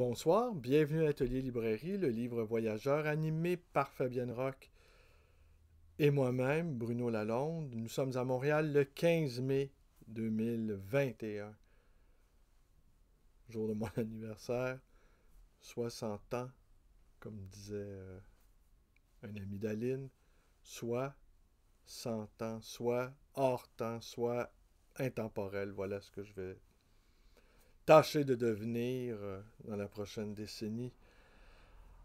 Bonsoir, bienvenue à l'Atelier Librairie, le livre voyageur animé par Fabienne Roch et moi-même, Bruno Lalonde. Nous sommes à Montréal le 15 mai 2021, jour de mon anniversaire, 60 ans, comme disait un ami d'Aline, soit 100 ans, soit hors temps, soit intemporel. Voilà ce que je vais tâcher de devenir dans la prochaine décennie.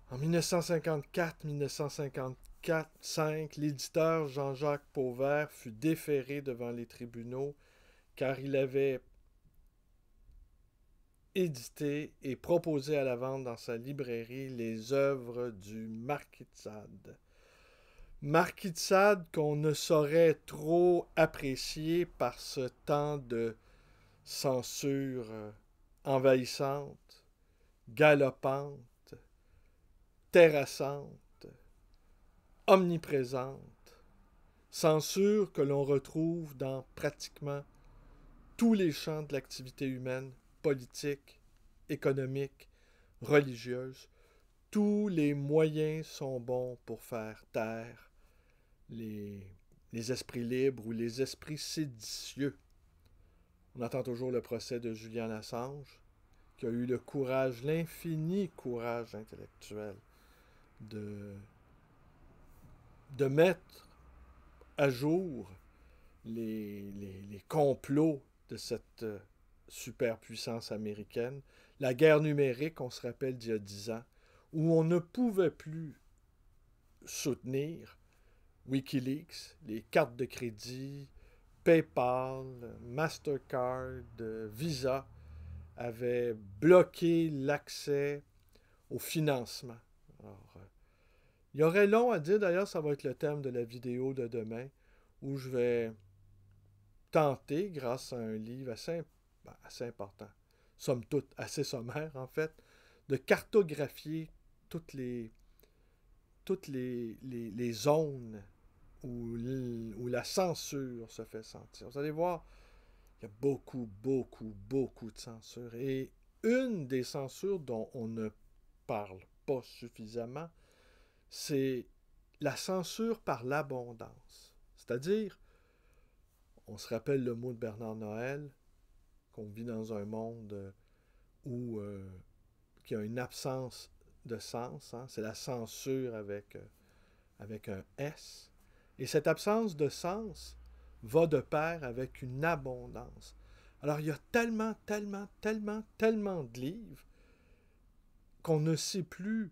En 1954-1955, l'éditeur Jean-Jacques Pauvert fut déféré devant les tribunaux car il avait édité et proposé à la vente dans sa librairie les œuvres du Marquis de Sade. Marquis de Sade qu'on ne saurait trop apprécier par ce temps de censure envahissante, galopante, terrassante, omniprésente, censure que l'on retrouve dans pratiquement tous les champs de l'activité humaine, politique, économique, religieuse. Tous les moyens sont bons pour faire taire les esprits libres ou les esprits séditieux. On entend toujours le procès de Julian Assange, qui a eu le courage, l'infini courage intellectuel de mettre à jour les complots de cette superpuissance américaine. La guerre numérique, on se rappelle d'il y a 10 ans, où on ne pouvait plus soutenir Wikileaks, les cartes de crédit, PayPal, Mastercard, Visa avaient bloqué l'accès au financement. Alors, il y aurait long à dire, d'ailleurs, ça va être le thème de la vidéo de demain, où je vais tenter, grâce à un livre assez important, somme toute assez sommaire en fait, de cartographier toutes les zones où la censure se fait sentir. Vous allez voir, il y a beaucoup, beaucoup, beaucoup de censure. Et une des censures dont on ne parle pas suffisamment, c'est la censure par l'abondance. C'est-à-dire, on se rappelle le mot de Bernard Noël, qu'on vit dans un monde où qui a une absence de sens. Hein? C'est la censure avec un S. Et cette absence de sens va de pair avec une abondance. Alors, il y a tellement, tellement, tellement, tellement de livres qu'on ne sait plus,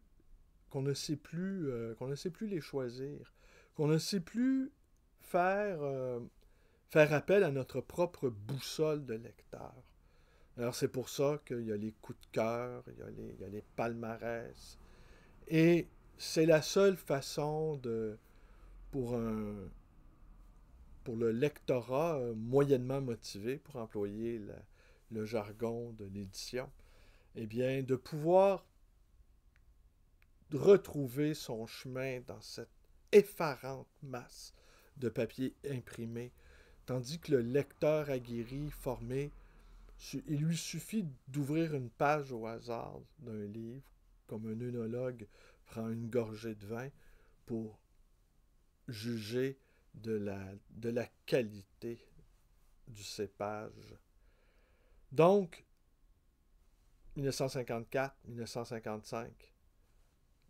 qu'on ne sait plus, qu'on ne sait plus les choisir, qu'on ne sait plus faire appel à notre propre boussole de lecteur. Alors c'est pour ça qu'il y a les coups de cœur, il y a les palmarès. Et c'est la seule façon pour le lectorat moyennement motivé, pour employer le jargon de l'édition, eh bien, de pouvoir retrouver son chemin dans cette effarante masse de papier imprimé, tandis que le lecteur aguerri, formé, il lui suffit d'ouvrir une page au hasard d'un livre, comme un œnologue prend une gorgée de vin, pour juger de la qualité du cépage. Donc, 1954-1955,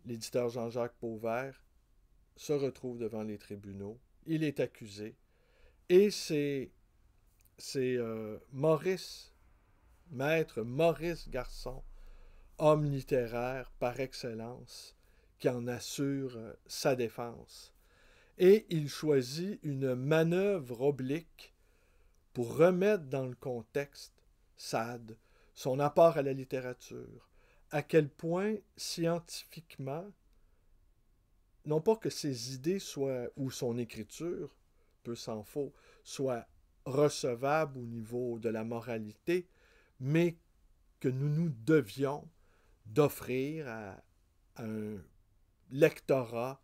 l'éditeur Jean-Jacques Pauvert se retrouve devant les tribunaux. Il est accusé. Et c'est maître Maurice Garçon, homme littéraire par excellence, qui en assure sa défense. Et il choisit une manœuvre oblique pour remettre dans le contexte Sade, son apport à la littérature, à quel point scientifiquement, non pas que ses idées soient, ou son écriture, peu s'en faut, soit recevable au niveau de la moralité, mais que nous nous devions d'offrir à un lectorat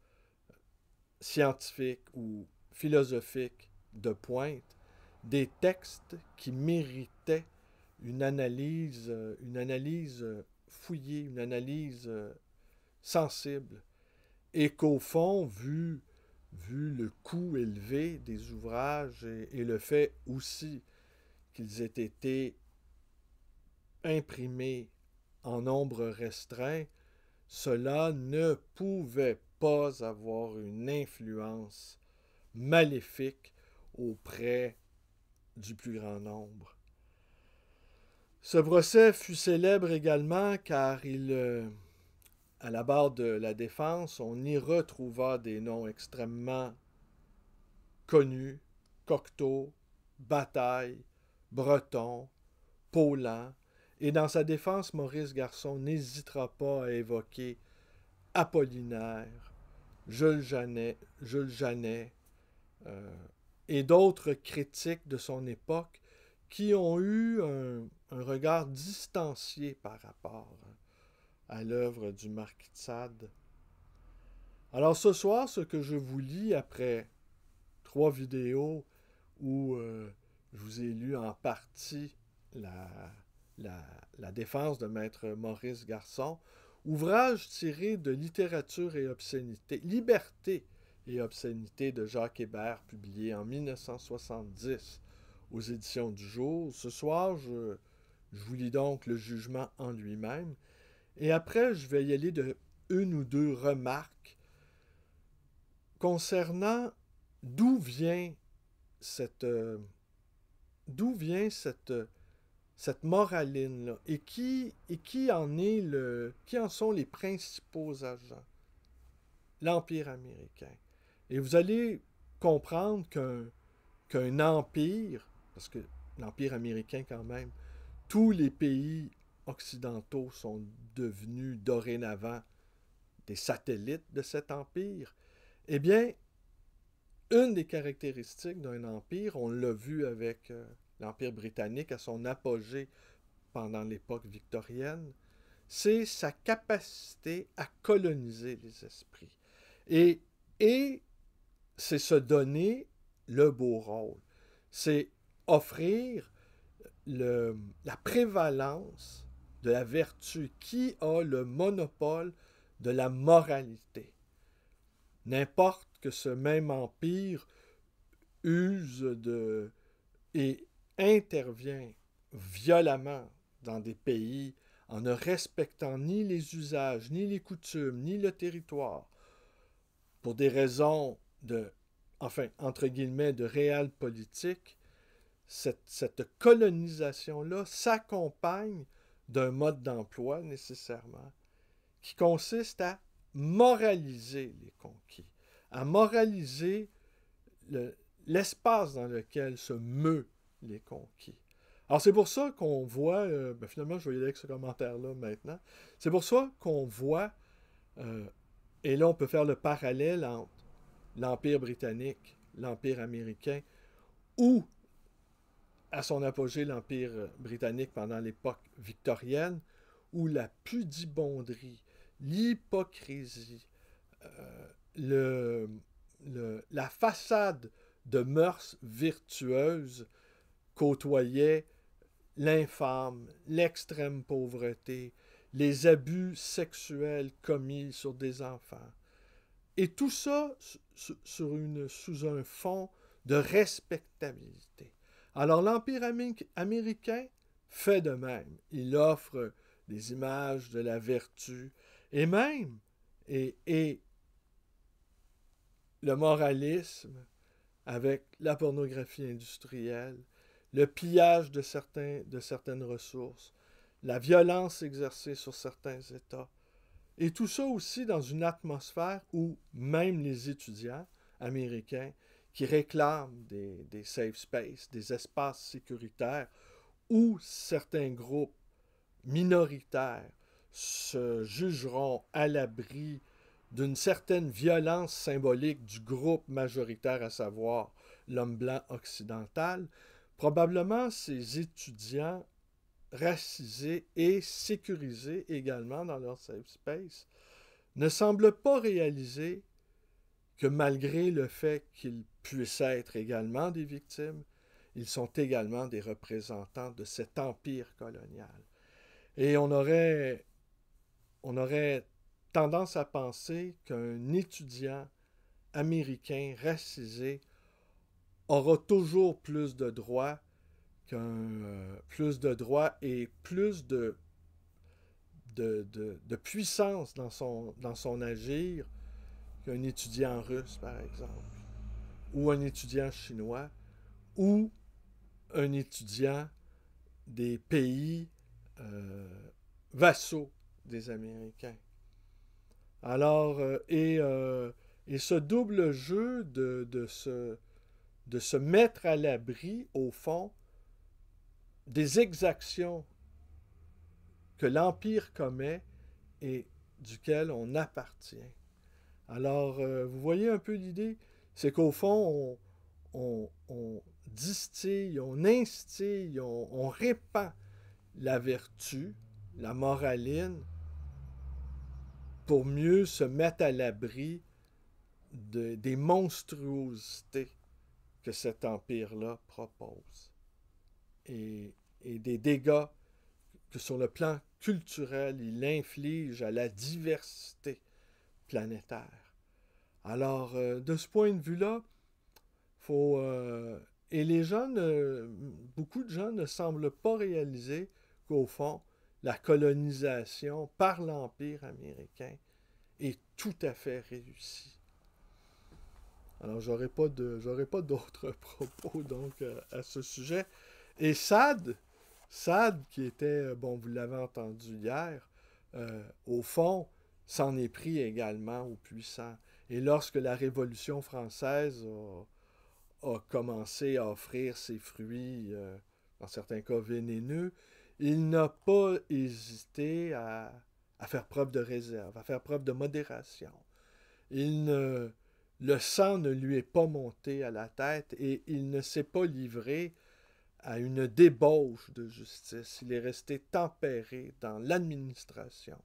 scientifique ou philosophique de pointe des textes qui méritaient une analyse fouillée, une analyse sensible, et qu'au fond, vu le coût élevé des ouvrages et le fait aussi qu'ils aient été imprimés en nombre restreint, cela ne pouvait pas avoir une influence maléfique auprès du plus grand nombre. Ce procès fut célèbre également car à la barre de la défense, on y retrouva des noms extrêmement connus: Cocteau, Bataille, Breton, Paulhan. Et dans sa défense, Maurice Garçon n'hésitera pas à évoquer Apollinaire, Jules Janet et d'autres critiques de son époque qui ont eu un regard distancié par rapport à l'œuvre du Marquis de Sade. Alors ce soir, ce que je vous lis après 3 vidéos où je vous ai lu en partie la défense de Maître Maurice Garçon, ouvrage tiré de Littérature et obscénité, Liberté et obscénité de Jacques Hébert, publié en 1970 aux éditions du Jour. Ce soir, je vous lis donc le jugement en lui-même. Et après, je vais y aller de une ou deux remarques concernant d'où vient cette moraline-là et qui en sont les principaux agents. L'Empire américain. Et vous allez comprendre qu'un empire, parce que l'Empire américain quand même, tous les pays occidentaux sont devenus dorénavant des satellites de cet empire, eh bien, une des caractéristiques d'un empire, on l'a vu avec l'Empire britannique à son apogée pendant l'époque victorienne, c'est sa capacité à coloniser les esprits. Et c'est se donner le beau rôle. C'est offrir la prévalence de la vertu, qui a le monopole de la moralité. N'importe que ce même empire use et intervient violemment dans des pays en ne respectant ni les usages, ni les coutumes, ni le territoire, pour des raisons entre guillemets, de réelle politique. Cette colonisation-là s'accompagne d'un mode d'emploi nécessairement qui consiste à moraliser les conquis, à moraliser l'espace dans lequel se meut les conquis. Alors c'est pour ça qu'on voit, finalement je vais y aller avec ce commentaire-là maintenant, c'est pour ça qu'on voit, et là on peut faire le parallèle entre l'Empire britannique, l'Empire américain, ou à son apogée l'Empire britannique pendant l'époque victorienne, où la pudibonderie, l'hypocrisie, la façade de mœurs vertueuses côtoyait l'infâme, l'extrême pauvreté, les abus sexuels commis sur des enfants. Et tout ça sous un fond de respectabilité. Alors l'Empire américain fait de même. Il offre des images de la vertu et même et le moralisme avec la pornographie industrielle, le pillage de certaines ressources, la violence exercée sur certains États. Et tout ça aussi dans une atmosphère où même les étudiants américains qui réclament des safe spaces, des espaces sécuritaires, où certains groupes minoritaires se jugeront à l'abri d'une certaine violence symbolique du groupe majoritaire, à savoir l'homme blanc occidental, probablement ces étudiants racisés et sécurisés également dans leur safe space ne semblent pas réaliser que malgré le fait qu'ils puissent être également des victimes, ils sont également des représentants de cet empire colonial. Et on aurait on aurait tendance à penser qu'un étudiant américain racisé aura toujours plus de droits plus de droits et plus de puissance dans son agir qu'un étudiant russe, par exemple, ou un étudiant chinois, ou un étudiant des pays vassaux des Américains. Alors, et ce double jeu de se mettre à l'abri, au fond, des exactions que l'Empire commet et duquel on appartient. Alors, vous voyez un peu l'idée? C'est qu'au fond, on distille, on instille, on répand la vertu, la moraline, pour mieux se mettre à l'abri des monstruosités que cet empire-là propose. Et des dégâts que sur le plan culturel, il inflige à la diversité planétaire. Alors, de ce point de vue-là, faut... et les gens, beaucoup de gens ne semblent pas réaliser qu'au fond, la colonisation par l'Empire américain est tout à fait réussie. Alors, j'aurais pas d'autres propos donc à ce sujet. Et Sade, qui était, bon, vous l'avez entendu hier, au fond, s'en est pris également aux puissants. Et lorsque la Révolution française a commencé à offrir ses fruits, dans certains cas vénéneux, il n'a pas hésité à faire preuve de réserve, à faire preuve de modération. Le sang ne lui est pas monté à la tête et il ne s'est pas livré à une débauche de justice. Il est resté tempéré dans l'administration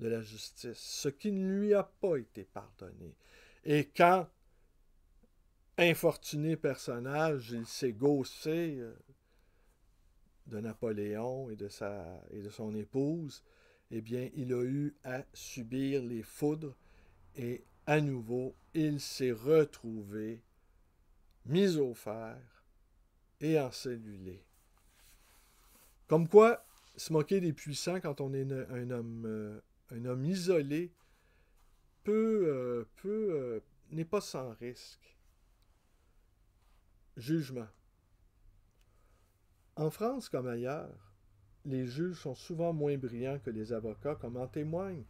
de la justice, ce qui ne lui a pas été pardonné. Et quand, infortuné personnage, il s'est gaussé de Napoléon et de son épouse, eh bien, il a eu à subir les foudres et à nouveau, il s'est retrouvé mis au fer et encellulé. Comme quoi, se moquer des puissants quand on est un homme isolé n'est pas sans risque. Jugement. En France comme ailleurs, les juges sont souvent moins brillants que les avocats, comme en témoigne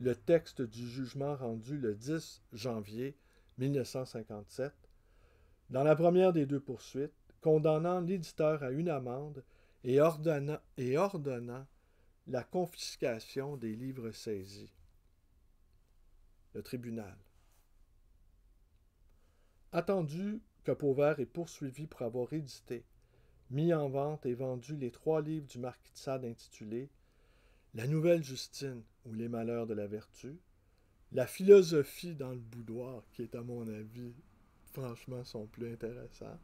le texte du jugement rendu le 10 janvier 1957, dans la première des deux poursuites, condamnant l'éditeur à une amende et ordonnant la confiscation des livres saisis. Le tribunal. Attendu que Pauvert est poursuivi pour avoir édité, mis en vente et vendu les 3 livres du marquis de Sade intitulés La Nouvelle Justine ou les malheurs de la vertu, La philosophie dans le boudoir, qui est à mon avis, franchement, son plus intéressant,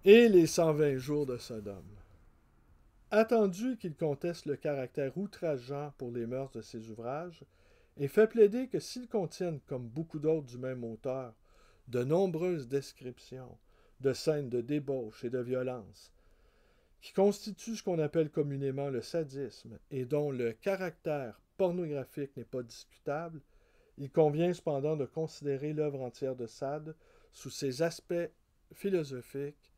et les 120 jours de Sodome. Attendu qu'il conteste le caractère outrageant pour les mœurs de ses ouvrages, et fait plaider que s'ils contiennent, comme beaucoup d'autres du même auteur, de nombreuses descriptions de scènes de débauche et de violence, qui constituent ce qu'on appelle communément le sadisme et dont le caractère pornographique n'est pas discutable, il convient cependant de considérer l'œuvre entière de Sade sous ses aspects philosophiques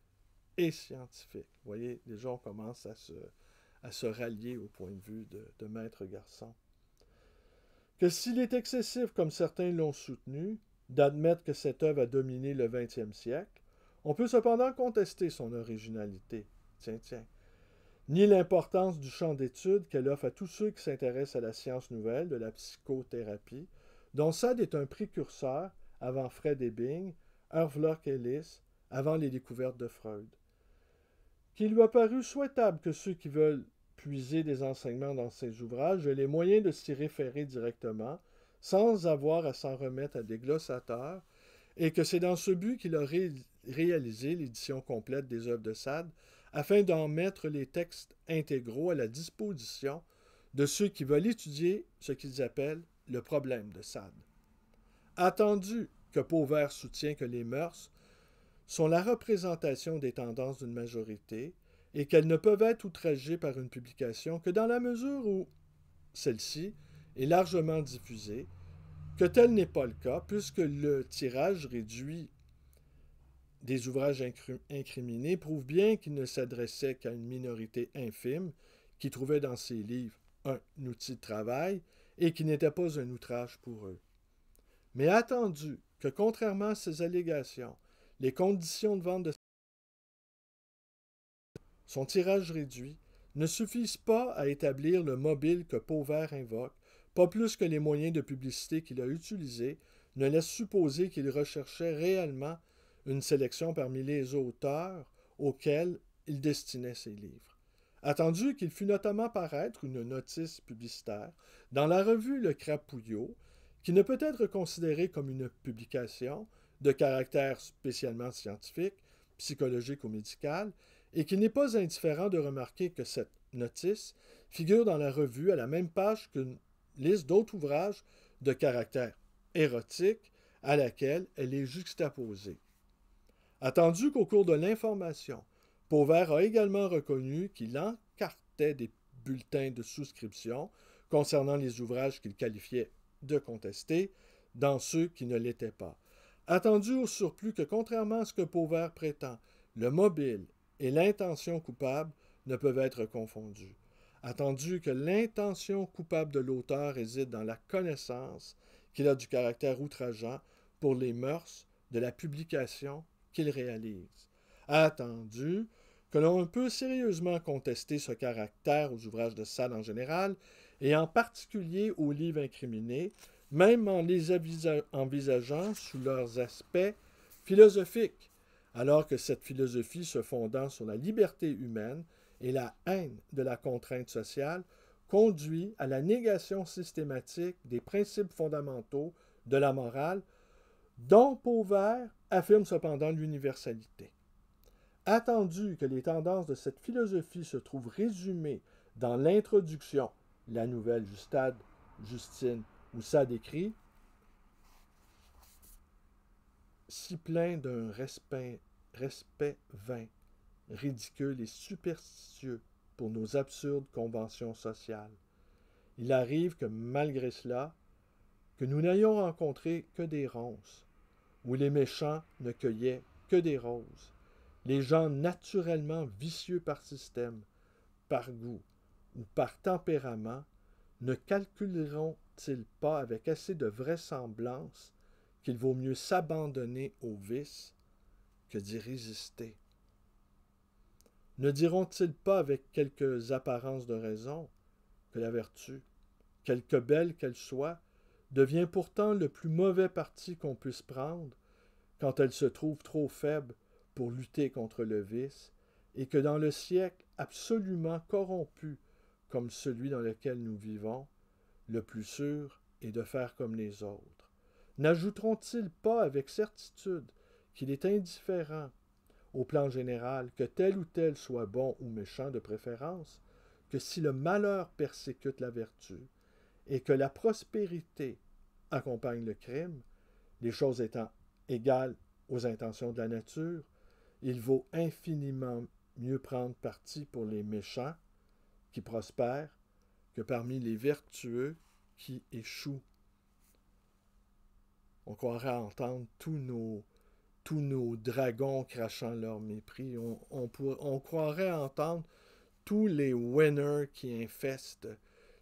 et scientifiques. Vous voyez, déjà on commence à se rallier au point de vue de Maître Garçon. Que s'il est excessif, comme certains l'ont soutenu, d'admettre que cette œuvre a dominé le XXe siècle, on peut cependant contester son originalité. Tiens. Ni l'importance du champ d'étude qu'elle offre à tous ceux qui s'intéressent à la science nouvelle de la psychothérapie, dont Sade est un précurseur avant Fred Ebing, Havelock Ellis, avant les découvertes de Freud. Qu'il lui a paru souhaitable que ceux qui veulent puiser des enseignements dans ses ouvrages aient les moyens de s'y référer directement, sans avoir à s'en remettre à des glossateurs, et que c'est dans ce but qu'il a réalisé l'édition complète des œuvres de Sade, afin d'en mettre les textes intégraux à la disposition de ceux qui veulent étudier ce qu'ils appellent le problème de Sade. Attendu que Pauvert soutient que les mœurs sont la représentation des tendances d'une majorité et qu'elles ne peuvent être outragées par une publication que dans la mesure où celle-ci est largement diffusée, que tel n'est pas le cas, puisque le tirage réduit des ouvrages incriminés prouve bien qu'il ne s'adressait qu'à une minorité infime qui trouvait dans ces livres un outil de travail et qui n'était pas un outrage pour eux. Mais attendu que, contrairement à ces allégations, les conditions de vente de son tirage réduit ne suffisent pas à établir le mobile que Pauvert invoque, pas plus que les moyens de publicité qu'il a utilisés ne laissent supposer qu'il recherchait réellement une sélection parmi les auteurs auxquels il destinait ses livres. Attendu qu'il fut notamment paraître une notice publicitaire dans la revue Le Crapouillot, qui ne peut être considérée comme une publication de caractère spécialement scientifique, psychologique ou médical, et qu'il n'est pas indifférent de remarquer que cette notice figure dans la revue à la même page qu'une liste d'autres ouvrages de caractère érotique à laquelle elle est juxtaposée. Attendu qu'au cours de l'information, Pauvert a également reconnu qu'il encartait des bulletins de souscription concernant les ouvrages qu'il qualifiait de contestés dans ceux qui ne l'étaient pas. Attendu au surplus que, contrairement à ce que Pauvert prétend, le mobile et l'intention coupable ne peuvent être confondus. Attendu que l'intention coupable de l'auteur réside dans la connaissance qu'il a du caractère outrageant pour les mœurs de la publication qu'il réalise. Attendu que l'on peut sérieusement contester ce caractère aux ouvrages de Sade en général, et en particulier aux livres incriminés, même en les envisageant sous leurs aspects philosophiques, alors que cette philosophie se fondant sur la liberté humaine et la haine de la contrainte sociale conduit à la négation systématique des principes fondamentaux de la morale, dont Pauvert affirme cependant l'universalité. Attendu que les tendances de cette philosophie se trouvent résumées dans l'introduction, la nouvelle Justade, Justine, où Sade écrit « Si plein d'un respect vain, ridicule et superstitieux pour nos absurdes conventions sociales, il arrive que malgré cela, que nous n'ayons rencontré que des ronces, où les méchants ne cueillaient que des roses. Les gens naturellement vicieux par système, par goût ou par tempérament, ne calculeront-ils pas avec assez de vraisemblance qu'il vaut mieux s'abandonner au vice que d'y résister? Ne diront-ils pas avec quelques apparences de raison que la vertu, quelque belle qu'elle soit, devient pourtant le plus mauvais parti qu'on puisse prendre quand elle se trouve trop faible pour lutter contre le vice, et que dans le siècle absolument corrompu comme celui dans lequel nous vivons, le plus sûr est de faire comme les autres. N'ajouteront-ils pas avec certitude qu'il est indifférent, au plan général, que tel ou tel soit bon ou méchant de préférence, que si le malheur persécute la vertu, et que la prospérité accompagne le crime, les choses étant égales aux intentions de la nature, il vaut infiniment mieux prendre parti pour les méchants qui prospèrent que parmi les vertueux qui échouent. On croirait entendre tous nos dragons crachant leur mépris. On croirait entendre tous les winners qui infestent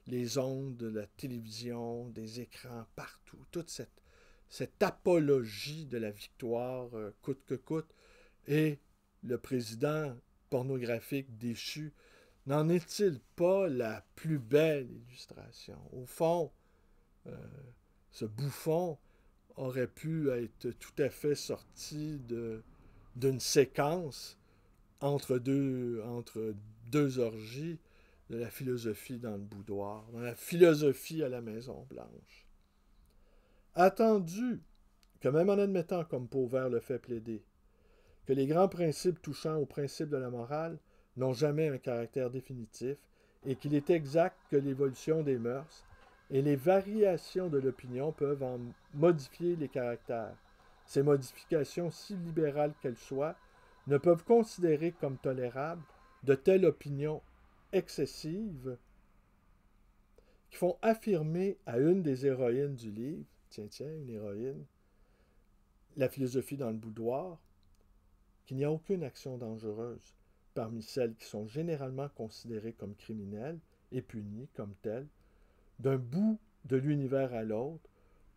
les ondes de la télévision, des écrans, partout. Toute cette apologie de la victoire coûte que coûte. Et le président pornographique déchu, n'en est-il pas la plus belle illustration? Au fond, ce bouffon aurait pu être tout à fait sorti d'une séquence entre deux orgies de la philosophie dans le boudoir, dans la philosophie à la Maison-Blanche. Attendu que même en admettant, comme Pauvert le fait plaider, que les grands principes touchant aux principes de la morale n'ont jamais un caractère définitif et qu'il est exact que l'évolution des mœurs et les variations de l'opinion peuvent en modifier les caractères. Ces modifications, si libérales qu'elles soient, ne peuvent considérer comme tolérables de telles opinions excessives qui font affirmer à une des héroïnes du livre, tiens, une héroïne, la philosophie dans le boudoir, qu'il n'y a aucune action dangereuse parmi celles qui sont généralement considérées comme criminelles et punies comme telles, d'un bout de l'univers à l'autre,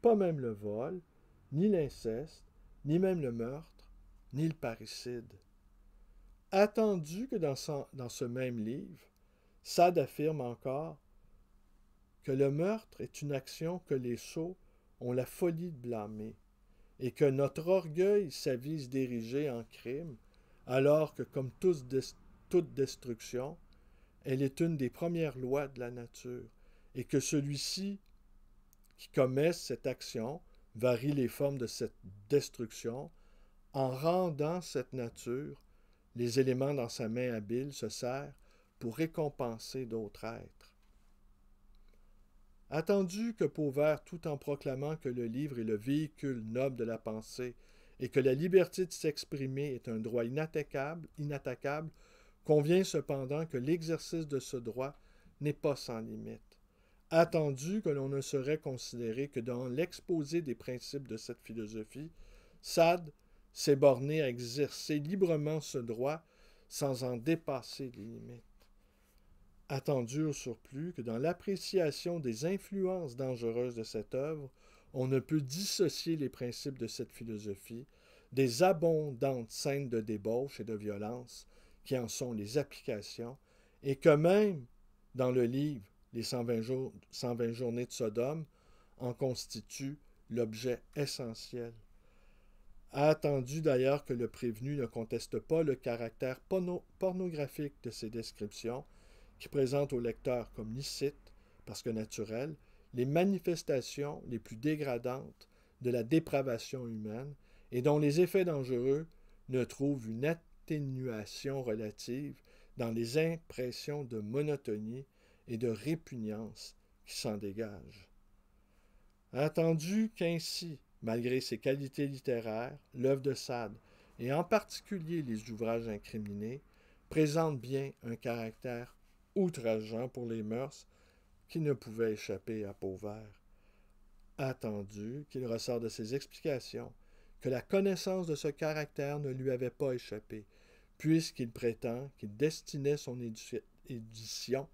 pas même le vol, ni l'inceste, ni même le meurtre, ni le parricide. Attendu que dans ce même livre, Sade affirme encore que le meurtre est une action que les sots ont la folie de blâmer, et que notre orgueil s'avise d'ériger en crime, alors que, comme toute destruction, elle est une des premières lois de la nature, et que celui-ci qui commet cette action varie les formes de cette destruction, en rendant cette nature, les éléments dans sa main habile se sert pour récompenser d'autres êtres. Attendu que Pauvert, tout en proclamant que le livre est le véhicule noble de la pensée et que la liberté de s'exprimer est un droit inattaquable, convient cependant que l'exercice de ce droit n'est pas sans limite. Attendu que l'on ne saurait considérer que dans l'exposé des principes de cette philosophie, Sade s'est borné à exercer librement ce droit sans en dépasser les limites. Attendu au surplus que dans l'appréciation des influences dangereuses de cette œuvre, on ne peut dissocier les principes de cette philosophie des abondantes scènes de débauche et de violence qui en sont les applications, et que même dans le livre Les 120 journées de Sodome en constitue l'objet essentiel. Attendu d'ailleurs que le prévenu ne conteste pas le caractère pornographique de ces descriptions, qui présentent au lecteur comme licites, parce que naturelles, les manifestations les plus dégradantes de la dépravation humaine, et dont les effets dangereux ne trouvent une atténuation relative dans les impressions de monotonie et de répugnance qui s'en dégagent. Attendu qu'ainsi, malgré ses qualités littéraires, l'œuvre de Sade, et en particulier les ouvrages incriminés, présente bien un caractère outrageant pour les mœurs qui ne pouvait échapper à Pauvert. Attendu qu'il ressort de ses explications que la connaissance de ce caractère ne lui avait pas échappé, puisqu'il prétend qu'il destinait son édition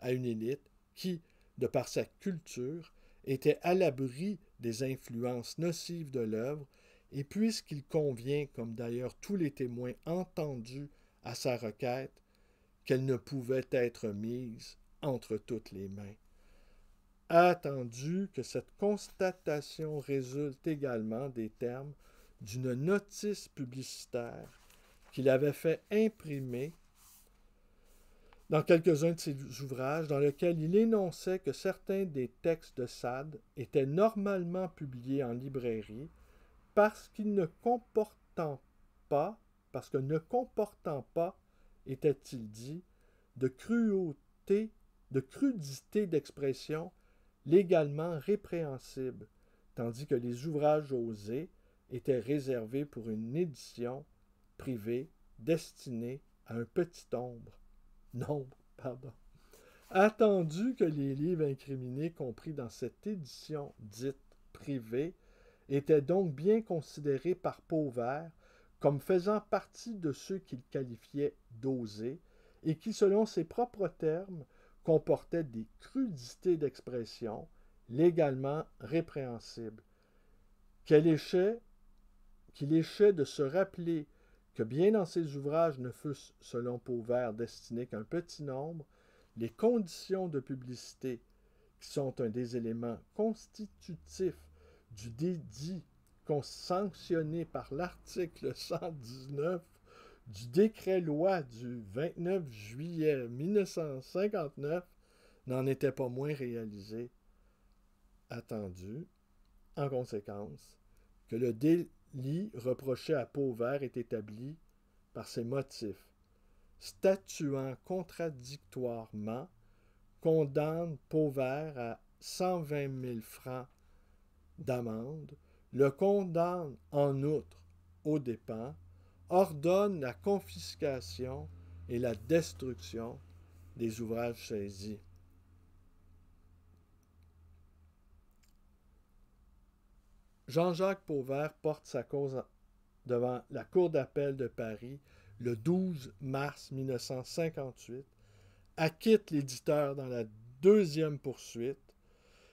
à une élite qui, de par sa culture, était à l'abri des influences nocives de l'œuvre, et puisqu'il convient, comme d'ailleurs tous les témoins entendus à sa requête, qu'elle ne pouvait être mise entre toutes les mains. Attendu que cette constatation résulte également des termes d'une notice publicitaire qu'il avait fait imprimer dans quelques-uns de ses ouvrages, dans lequel il énonçait que certains des textes de Sade étaient normalement publiés en librairie parce que ne comportant pas, était-il dit, de crudité d'expression légalement répréhensible, tandis que les ouvrages osés étaient réservés pour une édition privée destinée à un petit nombre. Attendu que les livres incriminés compris dans cette édition dite privée étaient donc bien considérés par Pauvert comme faisant partie de ceux qu'il qualifiait d'osés et qui, selon ses propres termes, comportaient des crudités d'expression légalement répréhensibles, qu'il échait de se rappeler que bien dans ses ouvrages ne fussent, selon Pauvert, destinés qu'un petit nombre, les conditions de publicité, qui sont un des éléments constitutifs du dédit sanctionné par l'article 119 du décret-loi du 29 juillet 1959, n'en étaient pas moins réalisées. Attendu, en conséquence, que le délit reproché à Pauvert est établi par ses motifs, statuant contradictoirement condamne Pauvert à 120 000 francs d'amende, le condamne en outre aux dépens, ordonne la confiscation et la destruction des ouvrages saisis. Jean-Jacques Pauvert porte sa cause devant la Cour d'appel de Paris le 12 mars 1958, acquitte l'éditeur dans la deuxième poursuite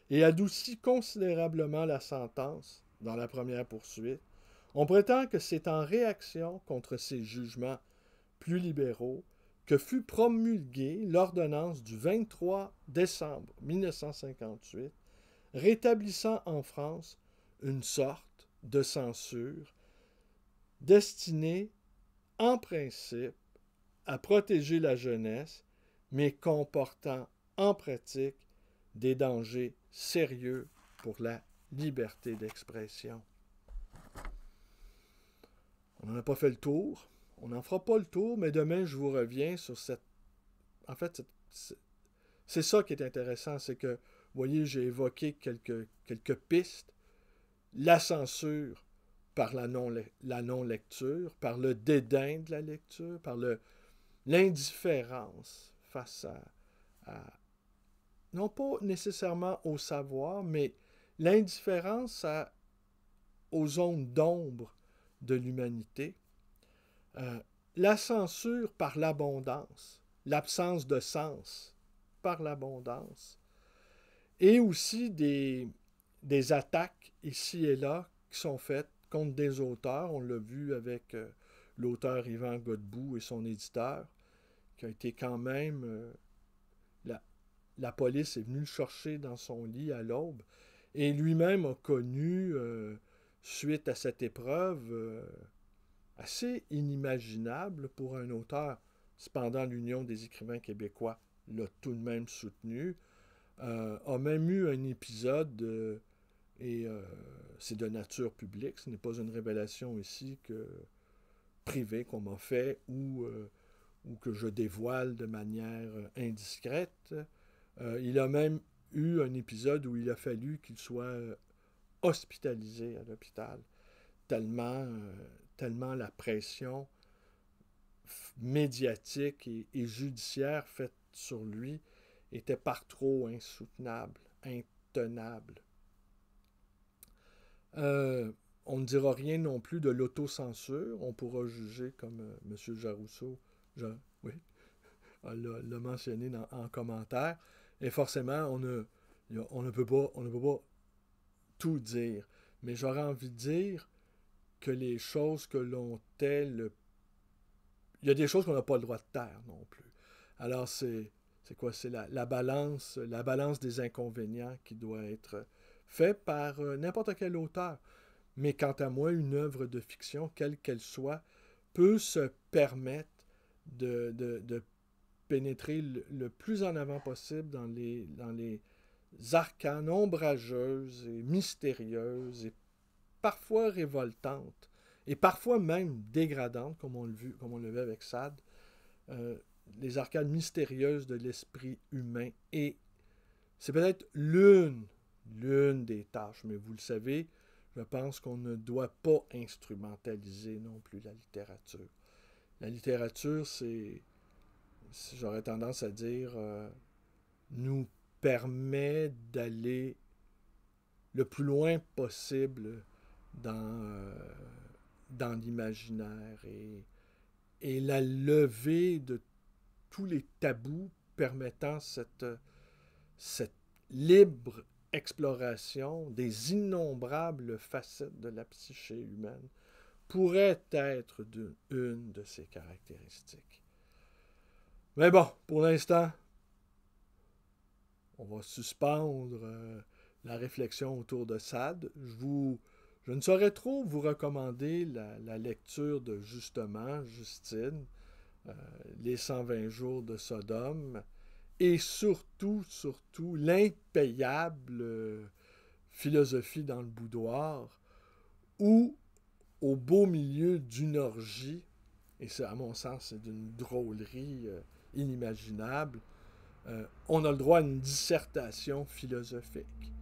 et adoucit considérablement la sentence dans la première poursuite. On prétend que c'est en réaction contre ces jugements plus libéraux que fut promulguée l'ordonnance du 23 décembre 1958 rétablissant en France une sorte de censure destinée, en principe, à protéger la jeunesse, mais comportant en pratique des dangers sérieux pour la liberté d'expression. On n'en a pas fait le tour, on n'en fera pas le tour, mais demain je vous reviens sur cette... En fait, c'est ça qui est intéressant, c'est que, vous voyez, j'ai évoqué quelques pistes. La censure par la non-lecture, par le dédain de la lecture, par l'indifférence face à, non pas nécessairement au savoir, mais l'indifférence aux zones d'ombre de l'humanité. La censure par l'abondance, l'absence de sens par l'abondance, et aussi des attaques ici et là qui sont faites contre des auteurs. On l'a vu avec l'auteur Yvan Godbout et son éditeur, qui a été quand même... la police est venue le chercher dans son lit à l'aube, et lui-même a connu, suite à cette épreuve, assez inimaginable pour un auteur. Cependant, l'Union des écrivains québécois l'a tout de même soutenu, a même eu un épisode, et c'est de nature publique, ce n'est pas une révélation ici privée qu'on m'a fait ou que je dévoile de manière indiscrète. Il a même eu un épisode où il a fallu qu'il soit hospitalisé à l'hôpital, tellement la pression médiatique et judiciaire faite sur lui était par trop insoutenable, intenable. On ne dira rien non plus de l'autocensure. On pourra juger comme M. Jarousseau oui, l'a mentionné en commentaire. Et forcément, on ne peut pas tout dire. Mais j'aurais envie de dire que les choses que l'on tait, il y a des choses qu'on n'a pas le droit de taire non plus. Alors c'est quoi? C'est la balance des inconvénients qui doit être faite par n'importe quel auteur. Mais quant à moi, une œuvre de fiction, quelle qu'elle soit, peut se permettre de pénétrer le plus en avant possible dans les arcanes ombrageuses et mystérieuses et parfois révoltantes et parfois même dégradantes, comme on l'a vu avec Sade, les arcanes mystérieuses de l'esprit humain. Et c'est peut-être l'une des tâches, mais vous le savez, je pense qu'on ne doit pas instrumentaliser non plus la littérature. La littérature, j'aurais tendance à dire, nous permet d'aller le plus loin possible dans l'imaginaire et la levée de tous les tabous permettant cette libre exploration des innombrables facettes de la psyché humaine pourrait être une de ses caractéristiques. Mais bon, pour l'instant, on va suspendre la réflexion autour de Sade. Je ne saurais trop vous recommander la lecture de justement Justine, les 120 jours de Sodome, et surtout l'impayable philosophie dans le boudoir, où, au beau milieu d'une orgie, et c'est, à mon sens, c'est d'une drôlerie inimaginable, on a le droit à une dissertation philosophique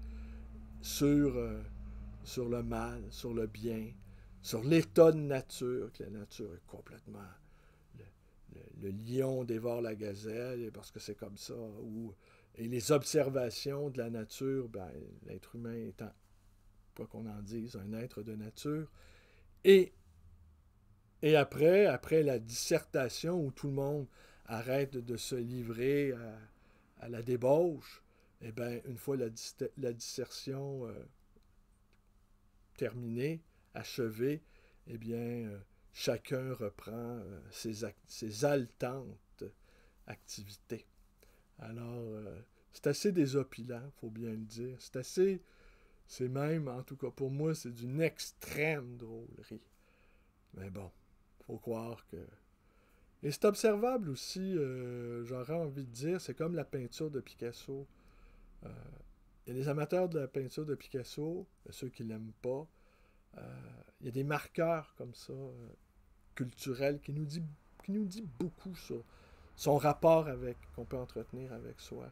sur le mal, sur le bien, sur l'état de nature, que la nature est complètement... Le lion dévore la gazelle parce que c'est comme ça, et les observations de la nature, ben, l'être humain étant, quoi qu'on en dise, un être de nature, et après la dissertation où tout le monde arrête de se livrer à la débauche, eh bien, une fois la dissertation terminée, achevée, eh bien, chacun reprend ses haletantes activités. Alors, c'est assez désopilant, il faut bien le dire. C'est même, en tout cas pour moi, c'est d'une extrême drôlerie. Mais bon, faut croire que... Et c'est observable aussi, j'aurais envie de dire, c'est comme la peinture de Picasso. Euh, il y a des amateurs de la peinture de Picasso, ceux qui ne l'aiment pas. Il y a des marqueurs comme ça, culturels, qui nous dit beaucoup sur son rapport qu'on peut entretenir avec soi.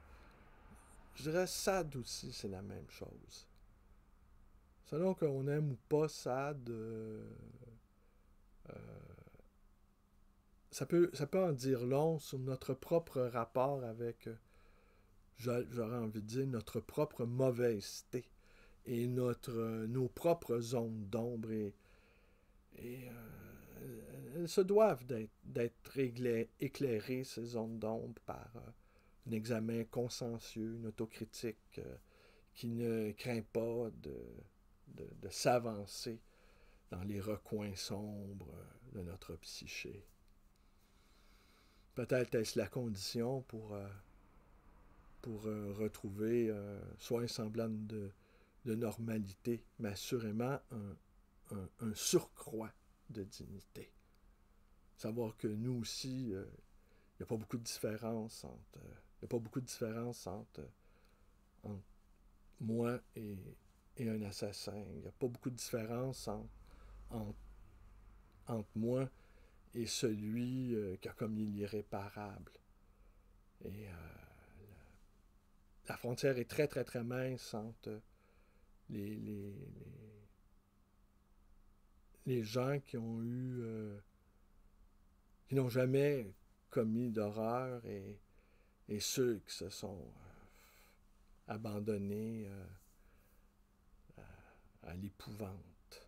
Je dirais Sade aussi, c'est la même chose. Selon qu'on aime ou pas Sade, ça peut en dire long sur notre propre rapport avec, j'aurais envie de dire, notre propre mauvaiseté et nos propres zones d'ombre. Et elles se doivent d'être éclairées, ces zones d'ombre, par un examen consciencieux, une autocritique qui ne craint pas de s'avancer dans les recoins sombres de notre psyché. Peut-être est-ce la condition pour retrouver soit un semblant de normalité, mais assurément un surcroît de dignité. Savoir que nous aussi, il n'y a pas beaucoup de différence entre moi et un assassin. Il n'y a pas beaucoup de différence entre moi et celui qui a commis l'irréparable. Et la frontière est très, très, très mince entre les gens qui n'ont jamais commis d'horreur et ceux qui se sont abandonnés à l'épouvante.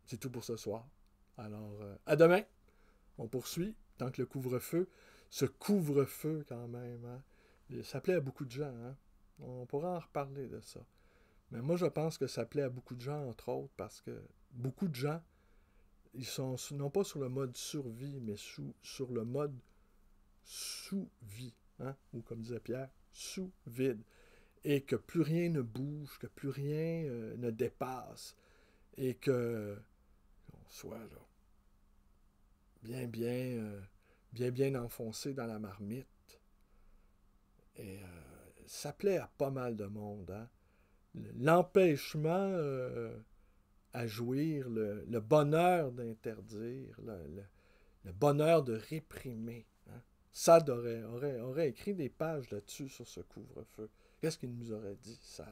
C'est tout pour ce soir. Alors, à demain. On poursuit tant que le couvre-feu. Ce couvre-feu, quand même, hein, ça plaît à beaucoup de gens. Hein? On pourra en reparler de ça. Mais moi, je pense que ça plaît à beaucoup de gens, entre autres, parce que beaucoup de gens, ils sont non pas sur le mode survie, mais sur le mode sous-vie. Hein? Ou comme disait Pierre, sous-vide. Et que plus rien ne bouge, que plus rien ne dépasse. Et que on soit là, bien enfoncé dans la marmite. Et ça plaît à pas mal de monde. Hein? L'empêchement à jouir, le bonheur d'interdire, le bonheur de réprimer. Hein? Sade aurait écrit des pages là-dessus sur ce couvre-feu. Qu'est-ce qu'il nous aurait dit, Sade,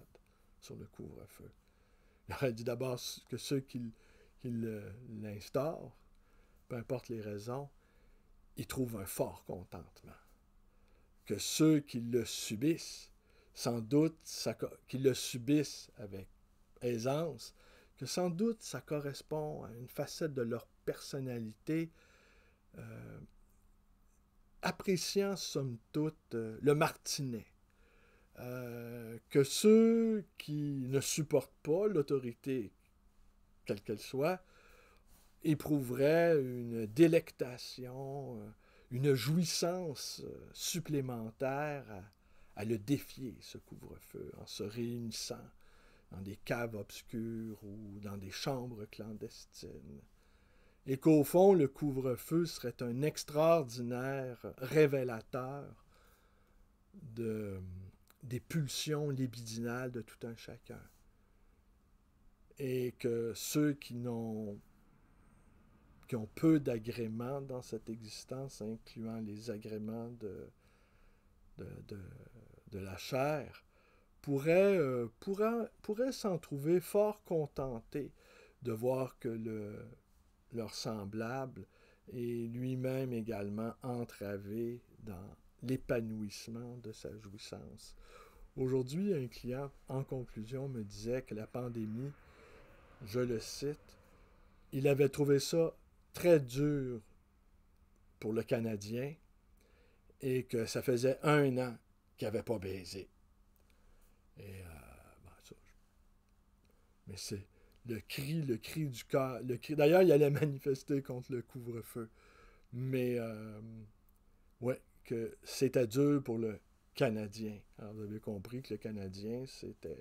sur le couvre-feu? Il aurait dit d'abord que ceux qui l'instaurent, peu importe les raisons, ils trouvent un fort contentement. Que ceux qui le subissent, sans doute, qu'ils le subissent avec aisance, que sans doute ça correspond à une facette de leur personnalité, appréciant somme toute le martinet. Que ceux qui ne supportent pas l'autorité, quelle qu'elle soit, éprouveraient une délectation, une jouissance supplémentaire à le défier, ce couvre-feu, en se réunissant dans des caves obscures ou dans des chambres clandestines. Et qu'au fond, le couvre-feu serait un extraordinaire révélateur des pulsions libidinales de tout un chacun. Et que ceux qui qui ont peu d'agréments dans cette existence, incluant les agréments de, de, de la chair, pourraient s'en trouver fort contentés de voir que leur semblable est lui-même également entravé dans l'épanouissement de sa jouissance. Aujourd'hui, un client, en conclusion, me disait que la pandémie, je le cite, il avait trouvé ça très dur pour le Canadien et que ça faisait 1 an qu'il n'avait pas baisé. Et ça, mais c'est le cri du cœur. D'ailleurs, il allait manifester contre le couvre-feu. Mais ouais, que c'était dur pour le Canadien. Alors vous avez compris que le Canadien, c'était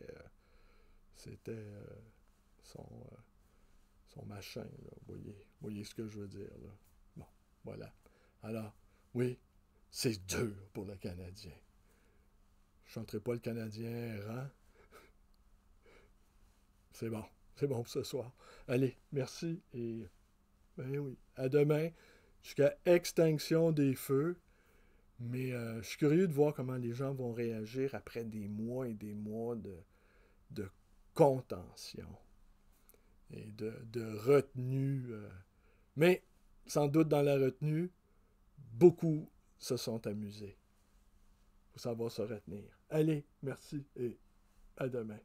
son machin. Là. Voyez ce que je veux dire. Là. Bon, voilà. Alors, oui, c'est dur pour le Canadien. Je ne chanterai pas le Canadien errant. C'est bon pour ce soir. Allez, merci et ben oui, à demain, jusqu'à extinction des feux. Mais je suis curieux de voir comment les gens vont réagir après des mois et des mois de contention et de retenue. Mais, sans doute dans la retenue, beaucoup se sont amusés. Il faut savoir se retenir. Allez, merci et à demain.